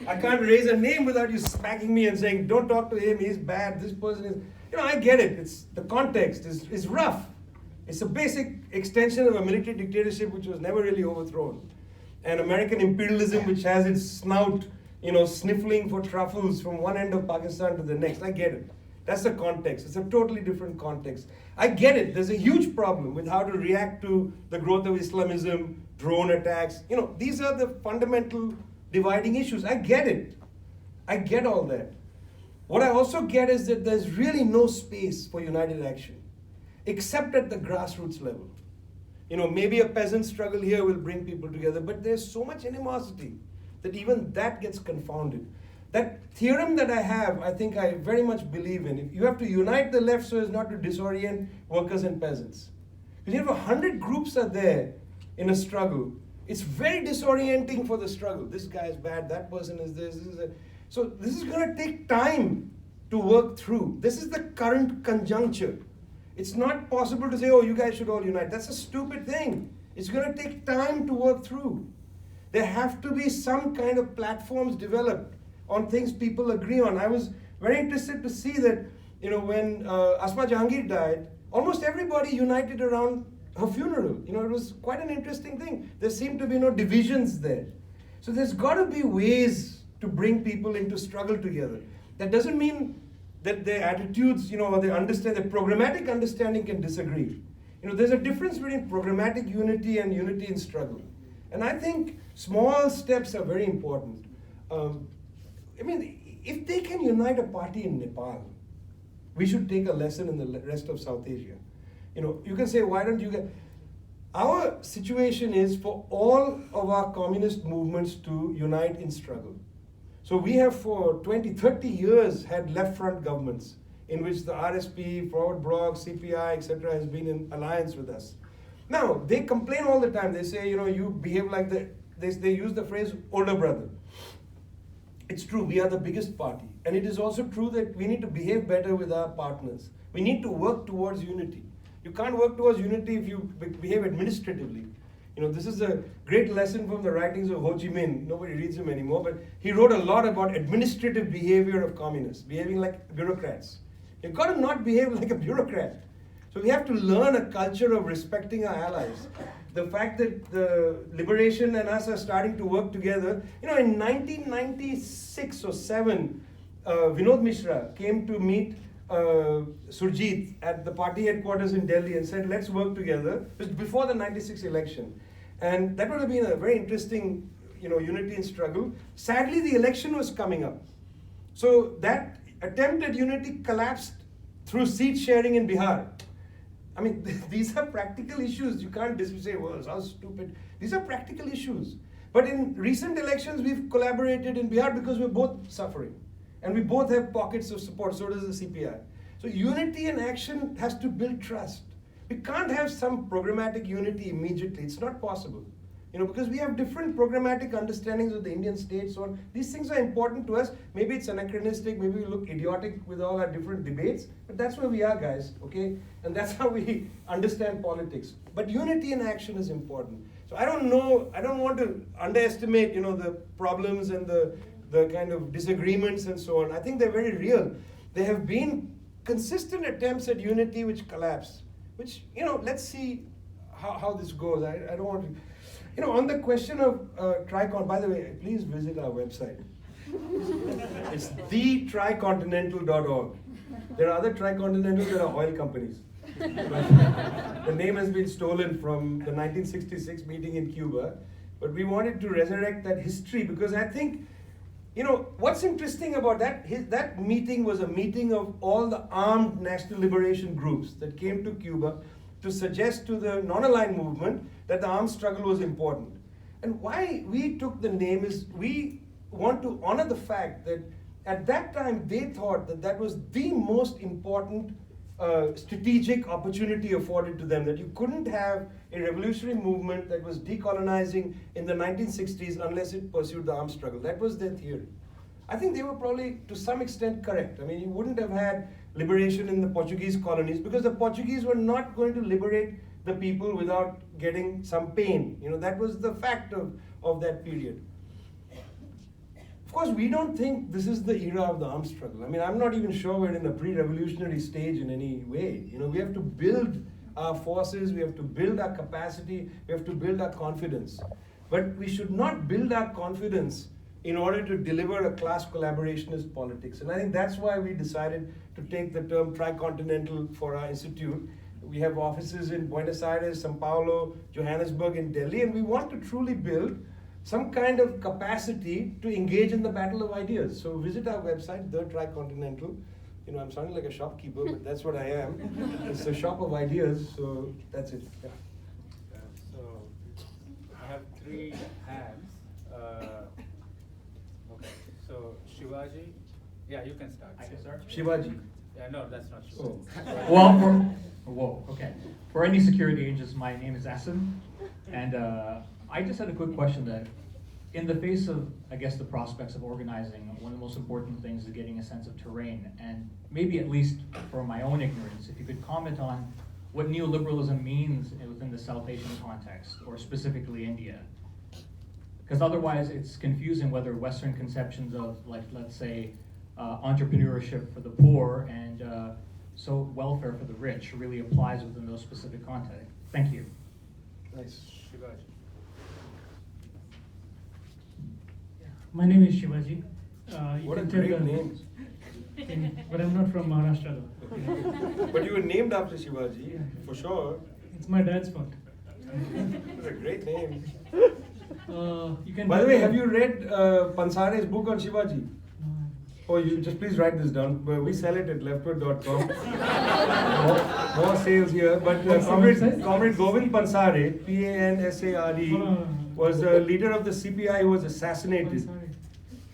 I can't raise a name without you smacking me and saying, don't talk to him, he's bad, this person is, I get it. It's the context is rough. It's a basic extension of a military dictatorship which was never really overthrown. And American imperialism which has its snout, sniffling for truffles from one end of Pakistan to the next. I get it. That's the context. It's a totally different context. I get it. There's a huge problem with how to react to the growth of Islamism, drone attacks. These are the fundamental dividing issues. I get it. I get all that. What I also get is that there's really no space for united action, except at the grassroots level. Maybe a peasant struggle here will bring people together, but there's so much animosity that even that gets confounded. That theorem that I have, I think I very much believe in. You have to unite the left so as not to disorient workers and peasants. Because you have 100 groups are there in a struggle. It's very disorienting for the struggle. This guy is bad, that person is this is that. So this is going to take time to work through. This is the current conjuncture. It's not possible to say, oh, you guys should all unite. That's a stupid thing. It's going to take time to work through. There have to be some kind of platforms developed on things people agree on. I was very interested to see that, when Asma Jahangir died, almost everybody united around her funeral. It was quite an interesting thing. There seemed to be no divisions there. So there's got to be ways to bring people into struggle together. That doesn't mean that their attitudes, or they understand, that programmatic understanding can disagree. There's a difference between programmatic unity and unity in struggle. And I think small steps are very important. If they can unite a party in Nepal, we should take a lesson in the rest of South Asia. You can say, why don't you get... Our situation is for all of our communist movements to unite in struggle. So we have for 20, 30 years had left front governments in which the RSP, Forward Bloc, CPI, etc. has been in alliance with us. Now, they complain all the time. They say, you behave like they use the phrase older brother. It's true, we are the biggest party. And it is also true that we need to behave better with our partners. We need to work towards unity. You can't work towards unity if you behave administratively. This is a great lesson from the writings of Ho Chi Minh. Nobody reads him anymore, but he wrote a lot about administrative behavior of communists, behaving like bureaucrats. You've got to not behave like a bureaucrat. So we have to learn a culture of respecting our allies. The fact that the Liberation and us are starting to work together. In 1996 or 7, Vinod Mishra came to meet Surjit at the party headquarters in Delhi and said, let's work together. It was before the 96 election. And that would have been a very interesting, unity and struggle. Sadly, the election was coming up. So that attempt at unity collapsed through seat sharing in Bihar. These are practical issues. You can't say, well, it's how stupid. These are practical issues. But in recent elections, we've collaborated in Bihar because we're both suffering. And we both have pockets of support, so does the CPI. So unity and action has to build trust. We can't have some programmatic unity immediately. It's not possible. Because we have different programmatic understandings of the Indian state, so on. These things are important to us. Maybe it's anachronistic, maybe we look idiotic with all our different debates, but that's where we are, guys, okay? And that's how we understand politics. But unity in action is important. So I don't want to underestimate, the problems and the kind of disagreements and so on. I think they're very real. There have been consistent attempts at unity which collapsed, which, let's see how this goes. I don't want to... on the question of Tricon, by the way, please visit our website. It's thetricontinental.org. There are other tricontinentals that are oil companies. The name has been stolen from the 1966 meeting in Cuba, but we wanted to resurrect that history because I think, what's interesting about that meeting was a meeting of all the armed national liberation groups that came to Cuba to suggest to the non-aligned movement that the armed struggle was important. And why we took the name is we want to honor the fact that at that time they thought that was the most important strategic opportunity afforded to them, that you couldn't have a revolutionary movement that was decolonizing in the 1960s unless it pursued the armed struggle. That was their theory. I think they were probably to some extent correct. You wouldn't have had liberation in the Portuguese colonies because the Portuguese were not going to liberate the people without getting some pain. That was the fact of that period. Of course, we don't think this is the era of the arms struggle. I mean, I'm not even sure we're in a pre-revolutionary stage in any way. You know, we have to build our forces, we have to build our capacity, we have to build our confidence. But we should not build our confidence in order to deliver a class collaborationist politics. And I think that's why we decided to take the term tricontinental for our institute. We have offices in Buenos Aires, Sao Paulo, Johannesburg, and Delhi, and we want to truly build some kind of capacity to engage in the battle of ideas. So visit our website, The Tricontinental. You know, I'm sounding like a shopkeeper, but that's what I am. It's a shop of ideas, so that's it. Yeah. So I have 3 hands. Okay, so Shivaji, yeah, you can start. I can start? Shivaji. Yeah, no, that's not Shivaji. Oh. Well, okay. For any security agents, my name is Asim, and I just had a quick question that, in the face of, I guess, the prospects of organizing, one of the most important things is getting a sense of terrain, and maybe at least for my own ignorance, if you could comment on what neoliberalism means within the South Asian context, or specifically India. Because otherwise it's confusing whether Western conceptions of, like, let's say, entrepreneurship for the poor and so welfare for the rich really applies within those specific contexts. Thank you. Nice. Shivaji. My name is Shivaji. What a great name. But I'm not from Maharashtra though. But you were named after Shivaji, for sure. It's my dad's fault. It's a great name. You can. By the way, have you read Pansare's book on Shivaji? No. Oh, you just please write this down. We sell it at leftward.com. more sales here. But Comrade Govind Pansare, P-A-N-S-A-R-E, was the leader of the CPI who was assassinated.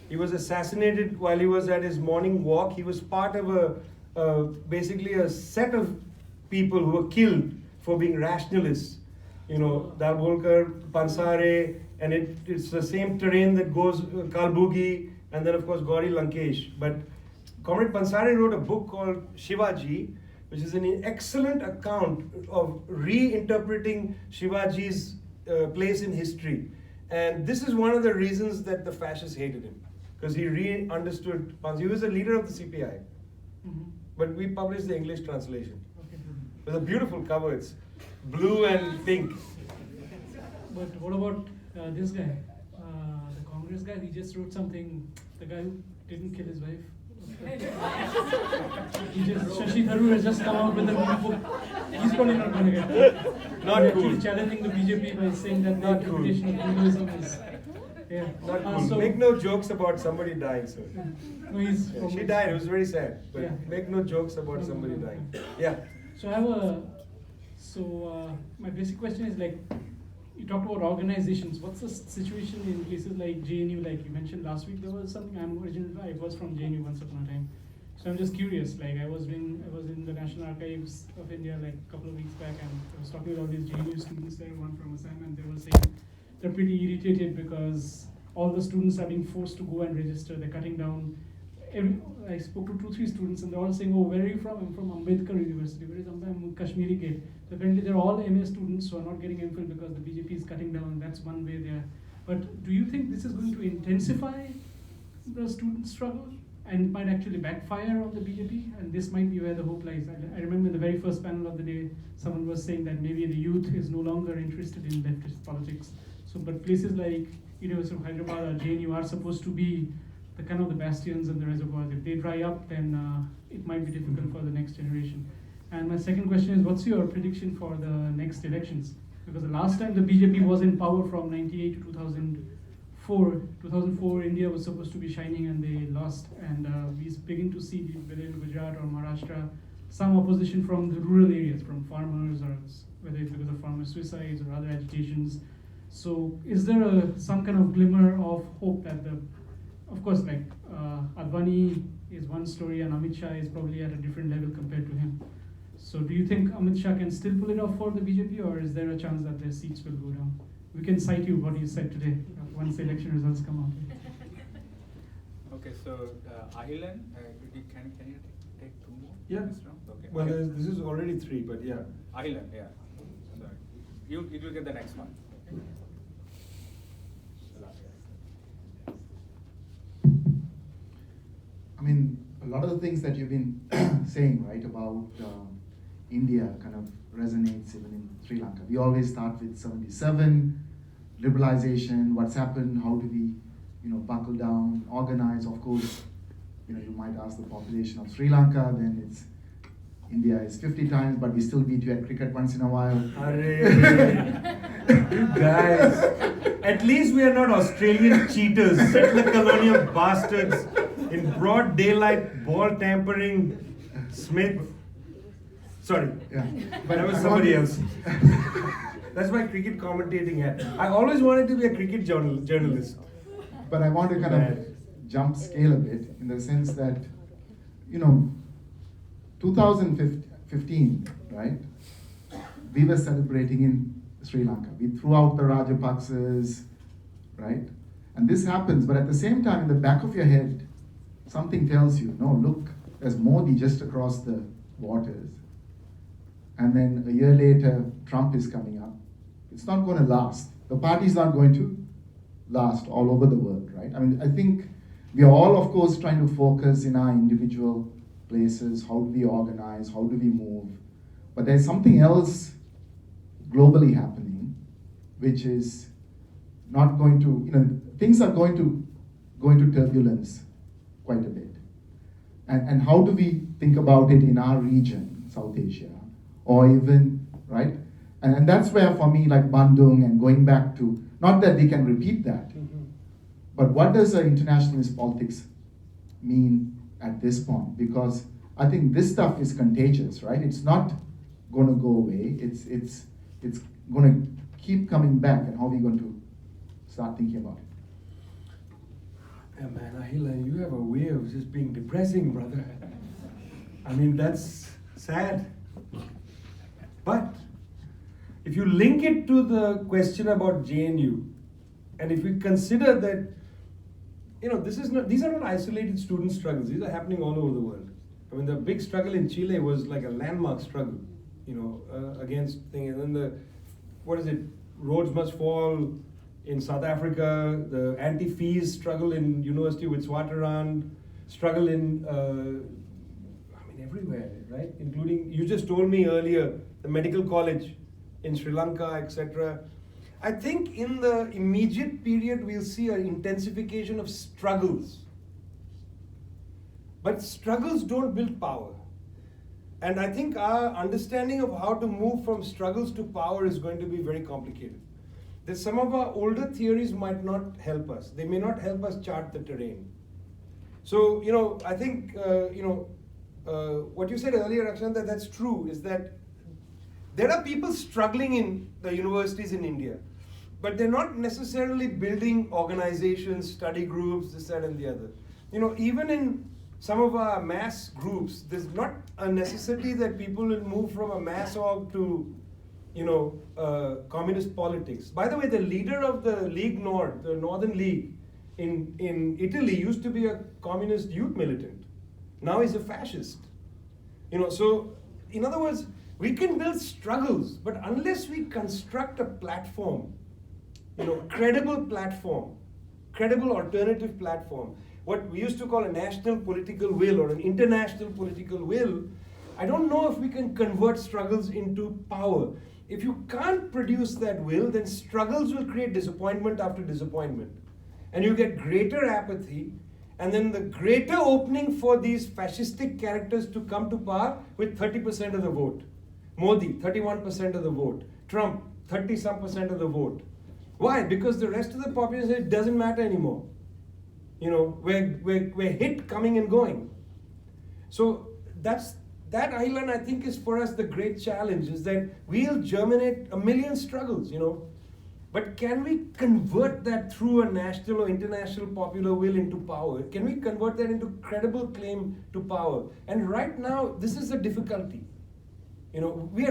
He was assassinated while he was at his morning walk. He was part of basically a set of people who were killed for being rationalists. You know, Dalbolkar, Pansare, and it's the same terrain that goes Kalbugi, and then of course Gauri Lankesh. But Comrade Pansare wrote a book called Shivaji, which is an excellent account of reinterpreting Shivaji's place in history. And this is one of the reasons that the fascists hated him, because he re-understood Pansare. He was a leader of the CPI. But we published the English translation. Okay. With a beautiful cover. It's blue and pink. But what about this guy? The Congress guy, he just wrote something, the guy who didn't kill his wife. Shashi Tharoor has just come out with a new book. He's probably not going to get it. Not He's cool. actually challenging the BJP by saying that the Not cool. interpretation of Hinduism is. Yeah. Not cool. So, Make no jokes about somebody dying, sir. no, he's Yeah, she died, it was very sad. But Yeah. make no jokes about somebody dying. Yeah. So I have my basic question is, like, you talked about organizations. What's the situation in places like JNU? Like you mentioned last week, there was something. I was from JNU once upon a time. So I'm just curious. Like I was in the National Archives of India like a couple of weeks back, and I was talking with all these JNU students there, one from Assam, and they were saying they're pretty irritated because all the students are being forced to go and register. They're cutting down. I spoke to 2-3 students, and they're all saying, "Oh, where are you from?" I'm from Ambedkar University. Where is I'm Kashmiri kid. So apparently, they're all MA students who are not getting MPhil because the BJP is cutting down. That's one way there. But do you think this is going to intensify the student struggle and might actually backfire on the BJP? And this might be where the hope lies. I remember in the very first panel of the day, someone was saying that maybe the youth is no longer interested in leftist politics. So, but places like University of Hyderabad or JNU are supposed to be the kind of the bastions and the reservoirs. If they dry up, then it might be difficult for the next generation. And my second question is, what's your prediction for the next elections? Because the last time the BJP was in power from 98 to 2004, 2004 India was supposed to be shining and they lost. And we begin to see, whether in Gujarat or Maharashtra, some opposition from the rural areas, from farmers, or whether it's because of farmer suicides or other agitations. So is there some kind of glimmer of hope that of course, like Advani is one story and Amit Shah is probably at a different level compared to him. So do you think Amit Shah can still pull it off for the BJP, or is there a chance that their seats will go down? We can cite you what you said today once the election results come out. Okay, so Ahilan, can you take 2 more? Yeah. This round? Okay. Well, okay. this is already 3, but yeah. Ahilan, yeah. Sorry. You will get the next one. lot of the things that you've been saying, right, about India kind of resonates even in Sri Lanka. We always start with 77, liberalization, what's happened, how do we, buckle down, organize. Of course, you might ask the population of Sri Lanka, then it's India is 50 times, but we still beat you at cricket once in a while. You guys, at least we are not Australian cheaters, settler colonial bastards in broad daylight, ball tampering, Smith. Sorry, Yeah, but that was I somebody want- else. That's my cricket commentating hat. I always wanted to be a cricket journalist. But I want to kind Bad. of jump scale a bit in the sense that, 2015, right? We were celebrating in Sri Lanka. We threw out the Rajapaksas, right? And this happens, but at the same time, in the back of your head, something tells you, no, look, there's Modi just across the waters. And then a year later, Trump is coming up. It's not going to last. The party's not going to last all over the world, right? I mean, I think we are all, of course, trying to focus in our individual places. How do we organize? How do we move? But there's something else globally happening, which is not going to, things are going to go into turbulence quite a bit. And how do we think about it in our region, South Asia, or even, right? And that's where, for me, like Bandung and going back to, not that we can repeat that, but what does internationalist politics mean at this point? Because I think this stuff is contagious, right? It's not going to go away. It's going to keep coming back, and how are we going to start thinking about it? Yeah, man, Ahila, you have a way of just being depressing, brother. I mean, that's sad. But if you link it to the question about JNU, and if we consider that, these are not isolated student struggles. These are happening all over the world. I mean, the big struggle in Chile was like a landmark struggle, against things. And then Roads Must Fall in South Africa, the anti-fees struggle in University with Witwatersrand, struggle in, everywhere, right? Including, you just told me earlier, the medical college in Sri Lanka, etc. I think in the immediate period, we'll see an intensification of struggles. But struggles don't build power. And I think our understanding of how to move from struggles to power is going to be very complicated. That some of our older theories might not help us. They may not help us chart the terrain. So, I think, what you said earlier, Akshanta, that's true, is that there are people struggling in the universities in India, but they're not necessarily building organizations, study groups, this, that, and the other. Even in some of our mass groups, there's not a necessity that people will move from a mass org to, communist politics. By the way, the leader of the League Nord, the Northern League in Italy, used to be a communist youth militant. Now he's a fascist. So in other words, we can build struggles, but unless we construct a platform, credible alternative platform, what we used to call a national political will or an international political will, I don't know if we can convert struggles into power. If you can't produce that will, then struggles will create disappointment after disappointment. And you get greater apathy, and then the greater opening for these fascistic characters to come to power with 30% of the vote. Modi, 31% of the vote. Trump, 30-some% of the vote. Why? Because the rest of the population says it doesn't matter anymore. We're hit coming and going. So that island, I think, is for us the great challenge, is that we'll germinate a million struggles, but can we convert that through a national or international popular will into power? Can we convert that into credible claim to power? And right now, this is a difficulty. We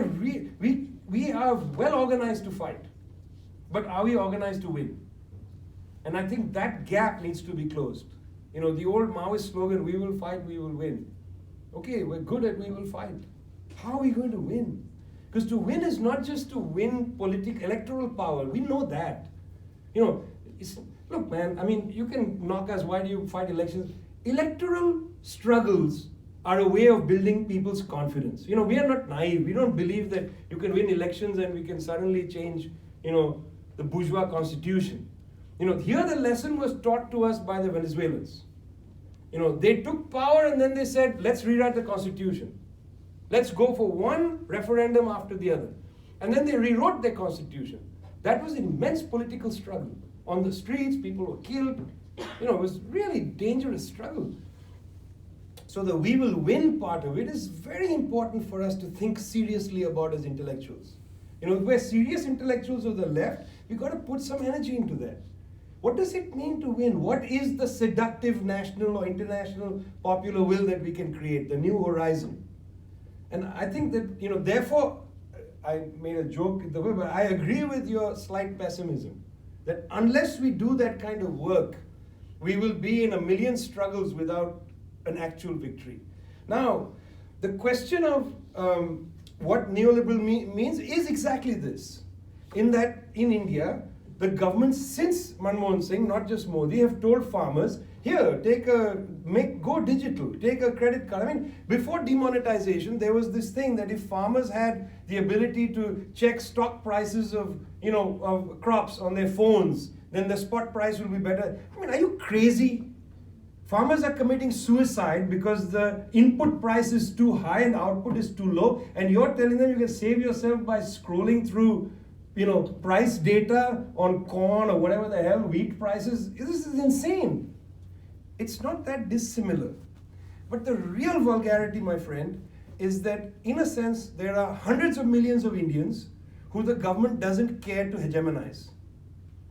are well organized to fight, but are we organized to win? And I think that gap needs to be closed. The old Maoist slogan, we will fight, we will win. Okay, we're good at we will fight. How are we going to win? Because to win is not just to win electoral power. We know that. Look, man, you can knock us, why do you fight elections? electoral struggles are a way of building people's confidence. You know, we are not naive. We don't believe that you can win elections and we can suddenly change, you know, the bourgeois constitution. You know, here the lesson was taught to us by the Venezuelans. You know, they took power and then they said, let's rewrite the constitution. Let's go for one referendum after the other. And then they rewrote their constitution. That was immense political struggle. On the streets, people were killed. You know, it was really dangerous struggle. So the we will win part of it is very important for us to think seriously about as intellectuals. You know, if we're serious intellectuals of the left, we've got to put some energy into that. What does it mean to win? What is the seductive national or international popular will that we can create, the new horizon? And I think that, you know, therefore, I made a joke in the way, but I agree with your slight pessimism, that unless we do that kind of work, we will be in a million struggles without an actual victory. Now, the question of what neoliberal means is exactly this, in that in India, the government since Manmohan Singh, not just Modi, have told farmers, here, go digital, take a credit card. I mean, before demonetization, there was this thing that if farmers had the ability to check stock prices of, you know, of crops on their phones, then the spot price will be better. I mean, are you crazy? Farmers are committing suicide because the input price is too high and the output is too low, and you're telling them you can save yourself by scrolling through, you know, price data on corn or whatever the hell, wheat prices. This is insane. It's not that dissimilar. But the real vulgarity, my friend, is that in a sense, there are hundreds of millions of Indians who the government doesn't care to hegemonize.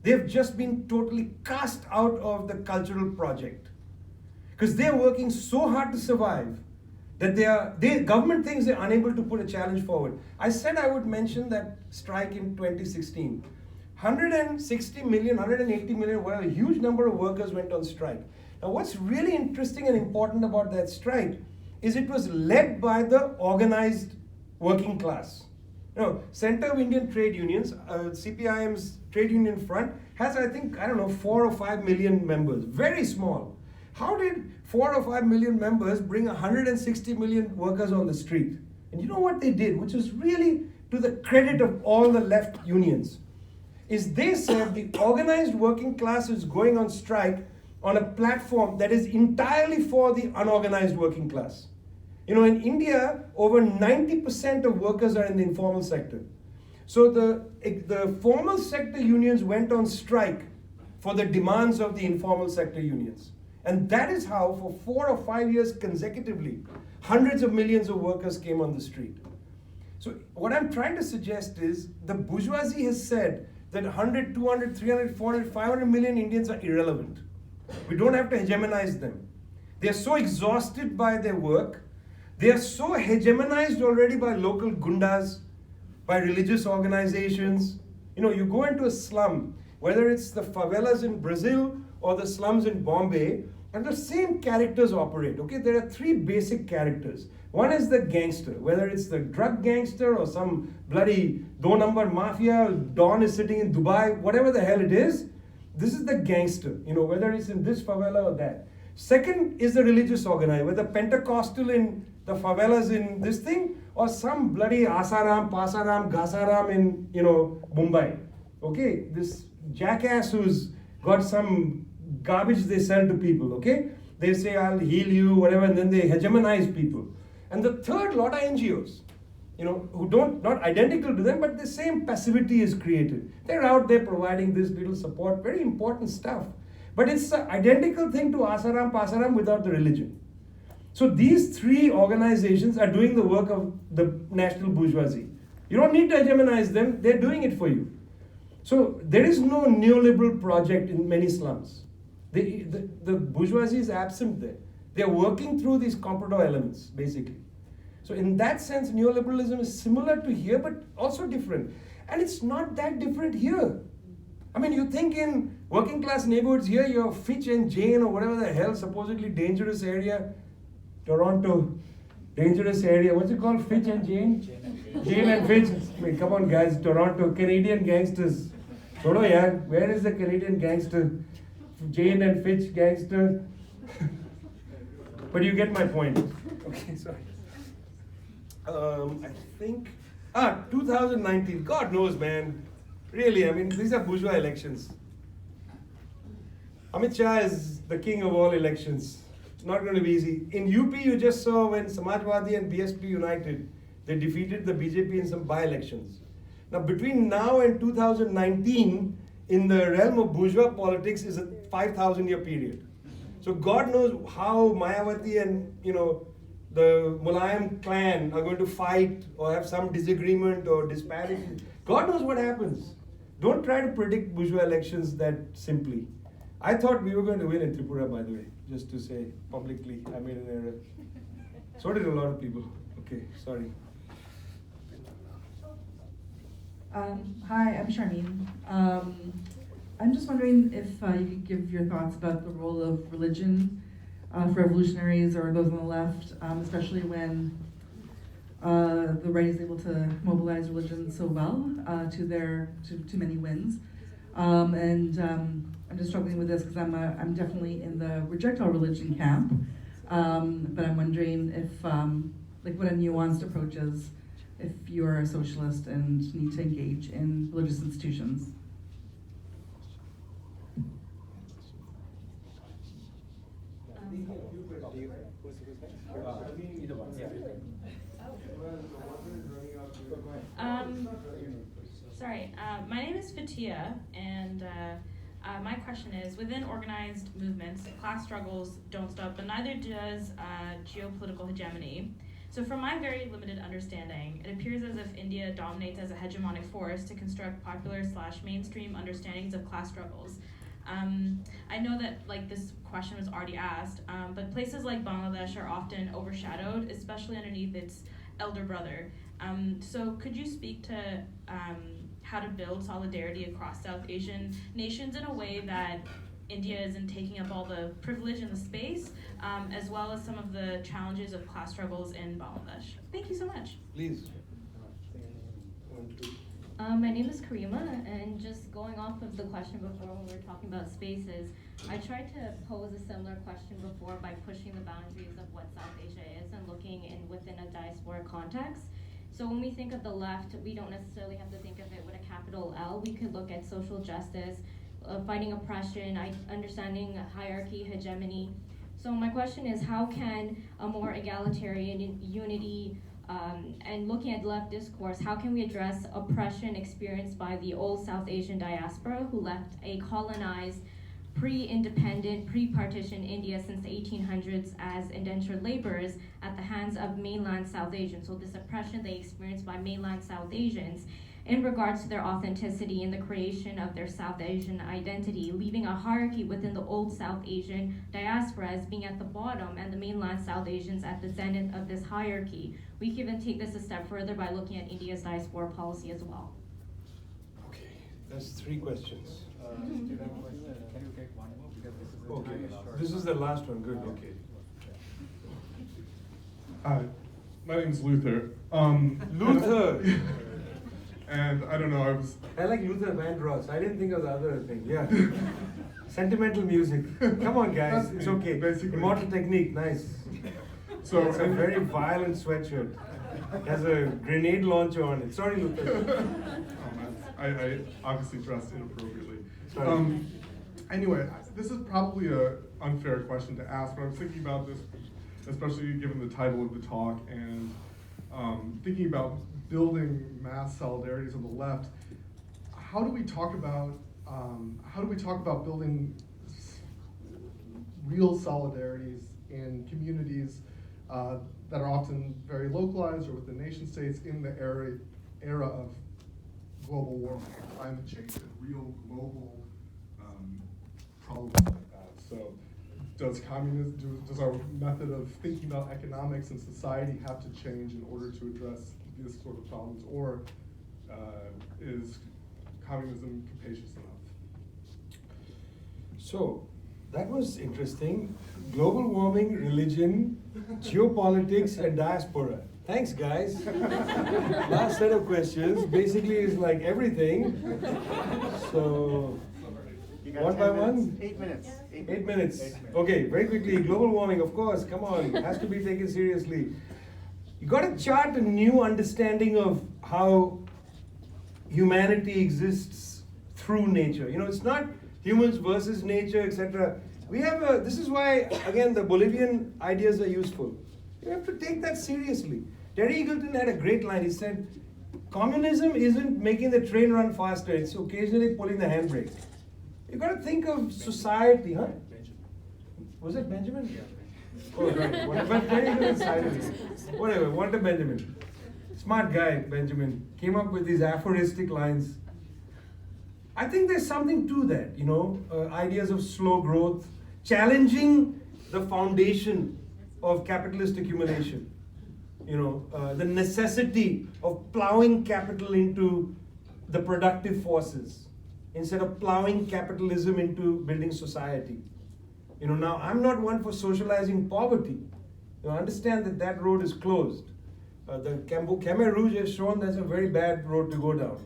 They've just been totally cast out of the cultural project. Because they're working so hard to survive that government thinks they're unable to put a challenge forward. I said I would mention that strike in 2016. 160 million, 180 million, whatever, a huge number of workers went on strike. Now what's really interesting and important about that strike is it was led by the organized working class. You know, Center of Indian Trade Unions, CPIM's trade union front, has I think, 4 or 5 million members, very small. How did 4 or 5 million members bring 160 million workers on the street? And you know what they did, which is really to the credit of all the left unions, is they said the organized working class is going on strike on a platform that is entirely for the unorganized working class. You know, in India, over 90% of workers are in the informal sector. So the formal sector unions went on strike for the demands of the informal sector unions. And that is how, for 4 or 5 years consecutively, hundreds of millions of workers came on the street. So what I'm trying to suggest is the bourgeoisie has said that 100, 200, 300, 400, 500 million Indians are irrelevant. We don't have to hegemonize them. They're so exhausted by their work. They are so hegemonized already by local gundas, by religious organizations. You know, you go into a slum, whether it's the favelas in Brazil or the slums in Bombay, and the same characters operate, okay? There are 3 basic characters. One is the gangster, whether it's the drug gangster or some bloody do-number mafia, Don is sitting in Dubai, whatever the hell it is, this is the gangster, you know, whether it's in this favela or that. Second is the religious organizer, whether Pentecostal in the favelas in this thing, or some bloody Asaram, Pasaram, Gasaram in, you know, Mumbai. Okay, this jackass who's got some garbage they sell to people, okay? They say, I'll heal you, whatever, and then they hegemonize people. And the third lot are NGOs, you know, who not identical to them, but the same passivity is created. They're out there providing this little support, very important stuff. But it's an identical thing to Asaram, Pasaram without the religion. So these 3 organizations are doing the work of the national bourgeoisie. You don't need to hegemonize them, they're doing it for you. So there is no neoliberal project in many slums. The bourgeoisie is absent there. They're working through these comprador elements, basically. So in that sense, neoliberalism is similar to here, but also different. And it's not that different here. I mean, you think in working class neighborhoods here, you have Fitch and Jane or whatever the hell, supposedly dangerous area, Toronto, dangerous area, what's it called, Fitch and Jane? Jane and Fitch. I mean, come on guys, Toronto, Canadian gangsters. Chodo yaar, where is the Canadian gangster? Jane and Fitch gangster. But you get my point. Okay, sorry. I think 2019. God knows, man. Really, I mean, these are bourgeois elections. Amit Shah is the king of all elections. It's not going to be easy. In UP, you just saw when Samajwadi and BSP united, they defeated the BJP in some by-elections. Now, between now and 2019, in the realm of bourgeois politics, is a 5,000-year period. So God knows how Mayawati and the Mulayam clan are going to fight or have some disagreement or disparity. God knows what happens. Don't try to predict bourgeois elections that simply. I thought we were going to win in Tripura, by the way, just to say publicly I made an error. So did a lot of people. Okay, sorry. Hi, I'm Charmaine. I'm just wondering if you could give your thoughts about the role of religion for revolutionaries or those on the left, especially when the right is able to mobilize religion so well to many wins. I'm just struggling with this because I'm definitely in the reject all religion camp, but I'm wondering if what a nuanced approach is if you're a socialist and need to engage in religious institutions. My name is Fatia, and my question is, within organized movements, class struggles don't stop, but neither does geopolitical hegemony. So from my very limited understanding, it appears as if India dominates as a hegemonic force to construct popular/mainstream understandings of class struggles. I know that this question was already asked, but places like Bangladesh are often overshadowed, especially underneath its elder brother. So could you speak to how to build solidarity across South Asian nations in a way that India isn't taking up all the privilege in the space, as well as some of the challenges of class struggles in Bangladesh? Thank you so much. Please. My name is Karima, and just going off of the question before when we were talking about spaces, I tried to pose a similar question before by pushing the boundaries of what South Asia is and looking within a diaspora context. So when we think of the left, we don't necessarily have to think of it with a capital L. We could look at social justice, fighting oppression, understanding hierarchy, hegemony. So my question is, how can a more egalitarian unity and looking at left discourse, how can we address oppression experienced by the old South Asian diaspora who left a colonized, pre-independent, pre-partition India since the 1800s as indentured laborers at the hands of mainland South Asians? So this oppression they experienced by mainland South Asians in regards to their authenticity in the creation of their South Asian identity, leaving a hierarchy within the old South Asian diaspora as being at the bottom and the mainland South Asians at the zenith of this hierarchy. We can even take this a step further by looking at India's diaspora policy as well. Okay, that's 3 questions. Can you take one more, because this is the Okay, time is short. this is the last one. Good. Okay. Hi, my name's Luther. Luther. And I don't know, I like Luther Vandross. I didn't think of the other thing. Yeah. Sentimental music. Come on, guys. That's It's me, okay. basically. Immortal Technique. Nice. So It's a very violent sweatshirt. It has a grenade launcher on it. Sorry, Luther. I obviously dressed inappropriately. Sorry. Anyway, this is probably an unfair question to ask, but I was thinking about this, especially given the title of the talk, and thinking about building mass solidarities on the left. How do we talk about building real solidarities in communities that are often very localized or within nation states in the era of global warming, climate change, and real global problems like that? So does does our method of thinking about economics and society have to change in order to address this sort of problems, or is communism capacious enough? So, that was interesting. Global warming, religion, geopolitics, and diaspora. Thanks, guys. Last set of questions basically is like everything. So, got One 10 by minutes? one? 8 minutes. 8 minutes. 8 minutes. Okay, very quickly. Global warming, of course, come on, has to be taken seriously. You got to chart a new understanding of how humanity exists through nature. You know, it's not humans versus nature, etc. We have a, this is why, again, the Bolivian ideas are useful. You have to take that seriously. Terry Eagleton had a great line. He said, communism isn't making the train run faster, it's occasionally pulling the handbrake. You got to think of society, huh? Benjamin. Was it Benjamin? Yeah. Oh, right. But Terry Eagleton cited it. Whatever, Walter Benjamin. Smart guy, Benjamin. Came up with these aphoristic lines. I think there's something to that, you know, ideas of slow growth, challenging the foundation of capitalist accumulation. You know, the necessity of plowing capital into the productive forces instead of plowing capitalism into building society. You know, now I'm not one for socializing poverty. You know, understand that that road is closed. The Khmer Rouge has shown that's a very bad road to go down.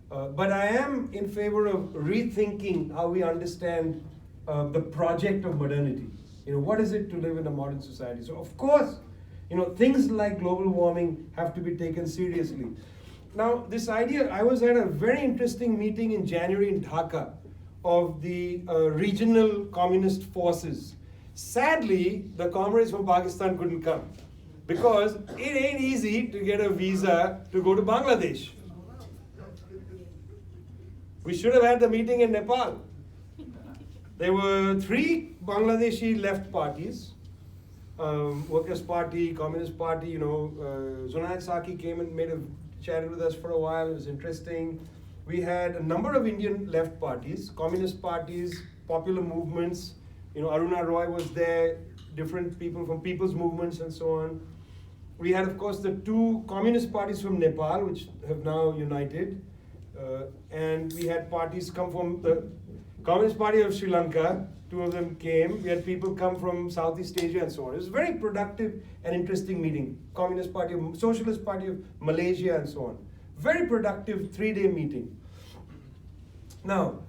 But I am in favor of rethinking how we understand the project of modernity. You know, what is it to live in a modern society? So of course, you know, things like global warming have to be taken seriously. Now, this idea, I was at a very interesting meeting in January in Dhaka of the regional communist forces. Sadly, the comrades from Pakistan couldn't come because it ain't easy to get a visa to go to Bangladesh. We should have had the meeting in Nepal. There were 3 Bangladeshi left parties, Workers' Party, Communist Party, you know, Zunaid Saki came and chatted with us for a while, it was interesting. We had a number of Indian left parties, communist parties, popular movements, you know, Aruna Roy was there, different people from people's movements and so on. We had, of course, the 2 communist parties from Nepal, which have now united. And we had parties come from the Communist Party of Sri Lanka, 2 of them came. We had people come from Southeast Asia and so on. It was a very productive and interesting meeting. Communist Party, Socialist Party of Malaysia and so on. Very productive 3-day meeting. Now,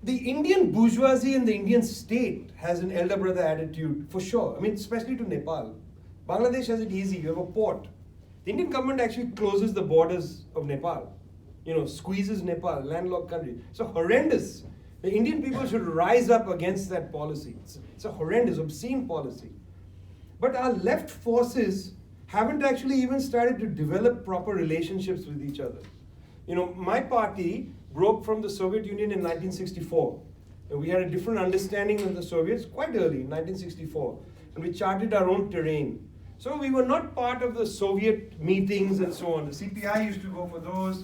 the Indian bourgeoisie and the Indian state has an elder brother attitude, for sure. I mean, especially to Nepal. Bangladesh has it easy, you have a port. The Indian government actually closes the borders of Nepal. You know, squeezes Nepal, landlocked country. So horrendous. The Indian people should rise up against that policy. It's a horrendous, obscene policy. But our left forces haven't actually even started to develop proper relationships with each other. You know, my party broke from the Soviet Union in 1964. And we had a different understanding of the Soviets quite early, in 1964. And we charted our own terrain. So we were not part of the Soviet meetings and so on. The CPI used to go for those.